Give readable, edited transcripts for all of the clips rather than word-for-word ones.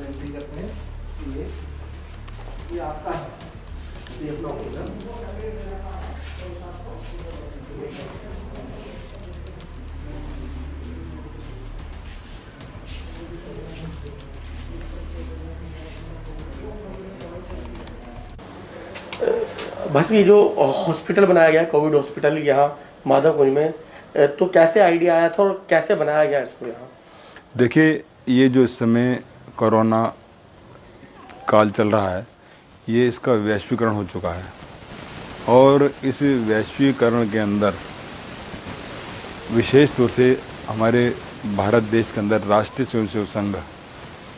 Entry करते हैं। ये आपका है, ये अपना होगा। बस ये जो हॉस्पिटल बनाया गया है, कोविड हॉस्पिटल यहाँ माधवकुंज में, तो कैसे आइडिया आया था और कैसे बनाया गया इसको यहाँ? देखिए, ये जो इस समय कोरोना काल चल रहा है, ये इसका वैश्वीकरण हो चुका है और इस वैश्वीकरण के अंदर विशेष तौर से हमारे भारत देश के अंदर राष्ट्रीय स्वयंसेवक संघ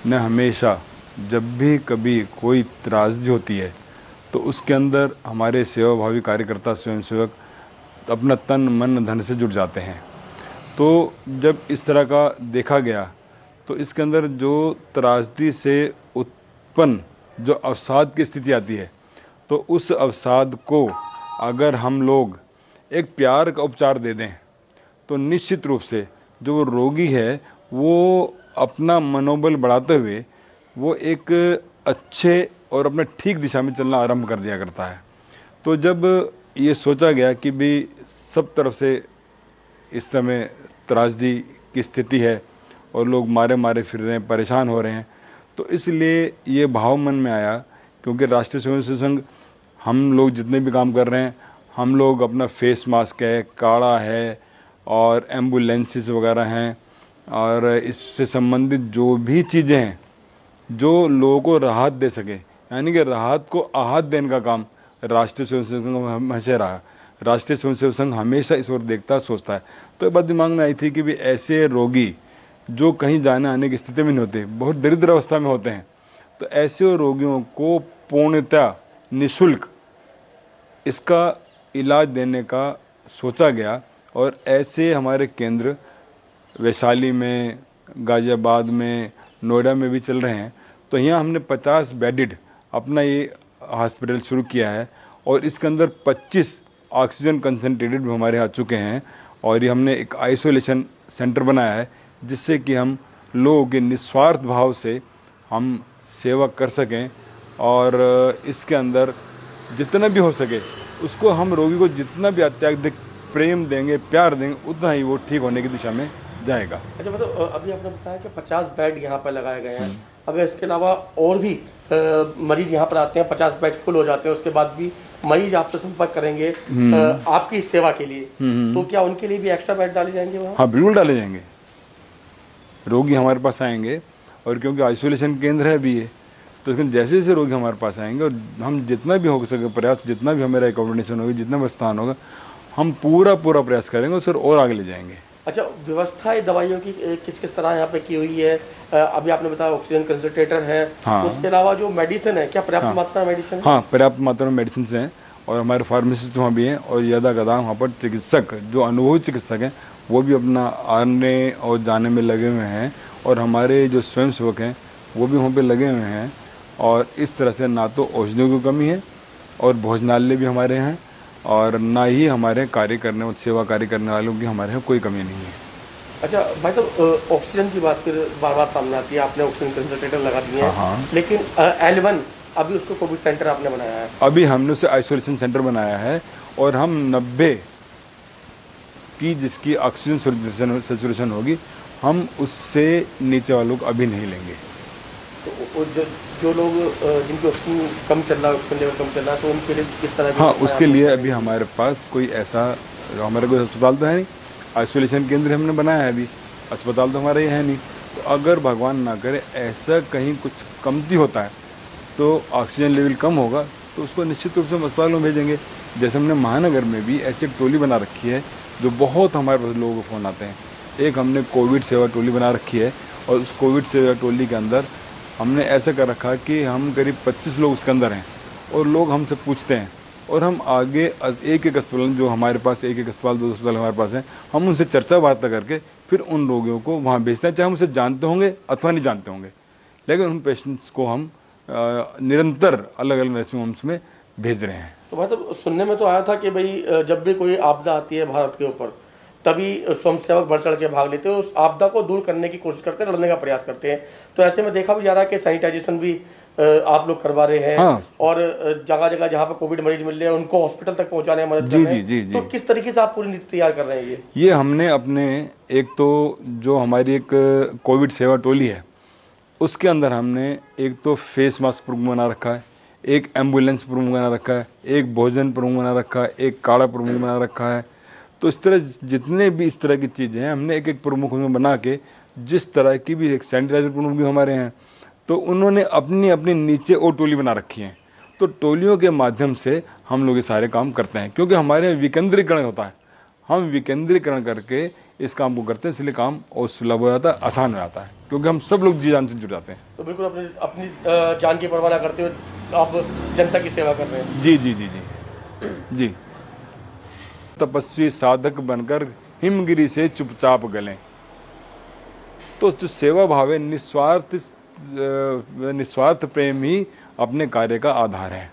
ने हमेशा जब भी कभी कोई त्रासदी होती है तो उसके अंदर हमारे सेवाभावी कार्यकर्ता स्वयंसेवक अपना तन मन धन से जुट जाते हैं। तो जब इस तरह का देखा गया तो इसके अंदर जो त्रासदी से उत्पन्न जो अवसाद की स्थिति आती है, तो उस अवसाद को अगर हम लोग एक प्यार का उपचार दे दें तो निश्चित रूप से जो रोगी है वो अपना मनोबल बढ़ाते हुए वो एक अच्छे और अपने ठीक दिशा में चलना आरंभ कर दिया करता है। तो जब ये सोचा गया कि भी सब तरफ से इस समय त्रासदी की स्थिति है और लोग मारे मारे फिर रहे हैं, परेशान हो रहे हैं, तो इसलिए ये भाव मन में आया, क्योंकि राष्ट्रीय स्वयंसेवक संघ हम लोग जितने भी काम कर रहे हैं, हम लोग अपना फेस मास्क है, काढ़ा है और एम्बुलेंसेस वगैरह हैं और इससे संबंधित जो भी चीज़ें हैं जो लोगों को राहत दे सके, यानी कि राहत को आहत देने का काम राष्ट्रीय स्वयंसेवक संघ हमेशा रहा। राष्ट्रीय स्वयंसेवक संघ हमेशा इस ओर देखता सोचता है। तो ये बात दिमाग में आई थी कि भी ऐसे रोगी जो कहीं जाने आने की स्थिति में नहीं होते, बहुत दरिद्र अवस्था में होते हैं, तो ऐसे रोगियों को पूर्णतः निःशुल्क इसका इलाज देने का सोचा गया। और ऐसे हमारे केंद्र वैशाली में, गाज़ियाबाद में, नोएडा में भी चल रहे हैं। तो यहाँ हमने 50 बेडेड अपना ये हॉस्पिटल शुरू किया है और इसके अंदर 25 ऑक्सीजन कंसनट्रेटेड भी हमारे आ चुके हैं और ये हमने एक आइसोलेशन सेंटर बनाया है जिससे कि हम लोगों के निस्वार्थ भाव से हम सेवा कर सकें और इसके अंदर जितना भी हो सके उसको हम रोगी को जितना भी अत्यधिक प्रेम देंगे, प्यार देंगे, उतना ही वो ठीक होने की दिशा में जाएगा। अच्छा, मतलब अभी आपने बताया कि 50 बेड यहाँ पर लगाए गए हैं, अगर इसके अलावा और भी मरीज यहाँ पर आते हैं, 50 बेड फुल हो जाते हैं, उसके बाद भी मरीज आपसे संपर्क करेंगे आपकी सेवा के लिए, तो क्या उनके लिए भी एक्स्ट्रा बेड डाले जाएंगे वहाँ? हाँ, बिल्कुल डाले जाएंगे। रोगी हमारे पास आएंगे और क्योंकि आइसोलेशन केंद्र है भी ये, तो इसमें जैसे जैसे रोगी हमारे पास आएंगे और हम जितना भी हो सके प्रयास, जितना भी हमारा एकोमोडेशन होगी, जितना भी स्थान होगा, हम पूरा प्रयास करेंगे सर और आगे ले जाएंगे। अच्छा, व्यवस्था दवाइयों की किस किस तरह यहाँ पे की हुई है? अभी आपने बताया ऑक्सीजन कंसंट्रेटर है, हाँ। तो उसके अलावा जो मेडिसिन है, क्या पर्याप्त मात्रा में मेडिसिन है? हाँ, पर्याप्त मात्रा में मेडिसिन हैं और हमारे फार्मासिस्ट वहाँ भी हैं और यदा कदा वहाँ पर चिकित्सक जो अनुभवी चिकित्सक हैं वो भी अपना आने और जाने में लगे हुए हैं और हमारे जो स्वयंसेवक हैं वो भी वहाँ पे लगे हुए हैं। और इस तरह से ना तो औषधियों की कमी है और भोजनालय भी हमारे हैं और ना ही हमारे कार्य करने सेवा कार्य करने वालों की हमारे यहाँ कोई कमी नहीं है। अच्छा भाई, तो ऑक्सीजन की बात फिर बार बार सामने आती है, आपने ऑक्सीजन कंसंट्रेटर लगा दिए हैं। हाँ। लेकिन L1 अभी उसको कोविड सेंटर आपने बनाया है? अभी हमने उसे आइसोलेशन सेंटर बनाया है और हम 90 की जिसकी ऑक्सीजन सैचुरेशन होगी, हम उससे नीचे वालों को अभी नहीं लेंगे। तो जो लोग जिनकी ऑक्सीजन कम चल रहा है, ऑक्सीजन लेवल कम चल रहा है, तो उनके लिए किस तरह? हाँ, उसके लिए अभी हमारे पास कोई ऐसा, हमारा कोई अस्पताल तो है नहीं, आइसोलेशन केंद्र हमने बनाया है, अभी अस्पताल तो हमारा ये है नहीं। तो अगर भगवान ना करे ऐसा कहीं कुछ कमती होता है तो ऑक्सीजन लेवल कम होगा तो उसको निश्चित रूप से हम अस्पतालों में भेजेंगे। जैसे हमने महानगर में भी ऐसी एक टोली बना रखी है जो बहुत हमारे पास लोगों को फ़ोन आते हैं। एक हमने कोविड सेवा टोली बना रखी है और उस कोविड सेवा टोली के अंदर हमने ऐसा कर रखा कि हम करीब 25 लोग उसके अंदर हैं और लोग हमसे पूछते हैं और हम आगे एक एक अस्पताल जो हमारे पास, एक एक अस्पताल, 2 अस्पताल हमारे पास हैं, हम उनसे चर्चा वार्ता करके फिर उन रोगियों को वहाँ भेजते हैं, चाहे हम उसे जानते होंगे अथवा नहीं जानते होंगे, लेकिन उन पेशेंट्स को हम निरंतर अलग अलग नर्सिंग होम्स में भेज रहे हैं। तो मतलब सुनने में तो आया था कि भाई जब भी कोई आपदा आती है भारत के ऊपर, तभी स्वयंसेवक बढ़ चढ़ के भाग लेते हैं, उस आपदा को दूर करने की कोशिश करते हैं, लड़ने का प्रयास करते हैं। तो ऐसे में देखा भी जा रहा है कि सैनिटाइजेशन भी आप लोग करवा रहे हैं। हाँ। और जगह जगह जहाँ पर कोविड मरीज मिल रहे हैं उनको हॉस्पिटल तक पहुँचाने में मदद कर रहे हैं। जी। तो किस तरीके से आप पूरी नीति तैयार कर रहे हैं ये हमने अपने, एक तो जो हमारी एक कोविड सेवा टोली है उसके अंदर हमने एक तो फेस मास्क प्रमुख बना रखा है, एक एम्बुलेंस प्रमुख बना रखा है, एक भोजन प्रमुख बना रखा है, एक काढ़ा प्रमुख बना रखा है। तो इस तरह जितने भी इस तरह की चीज़ें हैं हमने एक एक प्रमुख में बना के, जिस तरह की भी, एक सैनिटाइजर प्रमुख भी हमारे हैं, तो उन्होंने अपनी अपनी नीचे और टोली बना रखी हैं। तो टोलियों के माध्यम से हम लोग ये सारे काम करते हैं, क्योंकि हमारे यहाँ विकेंद्रीकरण होता है, हम विकेंद्रीकरण करके इस काम को करते हैं, इसलिए काम और सुलभ हो जाता है, आसान हो जाता है, क्योंकि हम सब लोग जी जान से जुड़ जाते हैं। तो बिल्कुल अपनी अपनी जान की परवाह ना करते हुए आप जनता की सेवा कर रहे हैं। जी जी जी जी जी। तपस्वी साधक बनकर हिमगिरी से चुपचाप गलें। तो जो सेवा भाव है, निस्वार्थ प्रेम ही अपने कार्य का आधार है।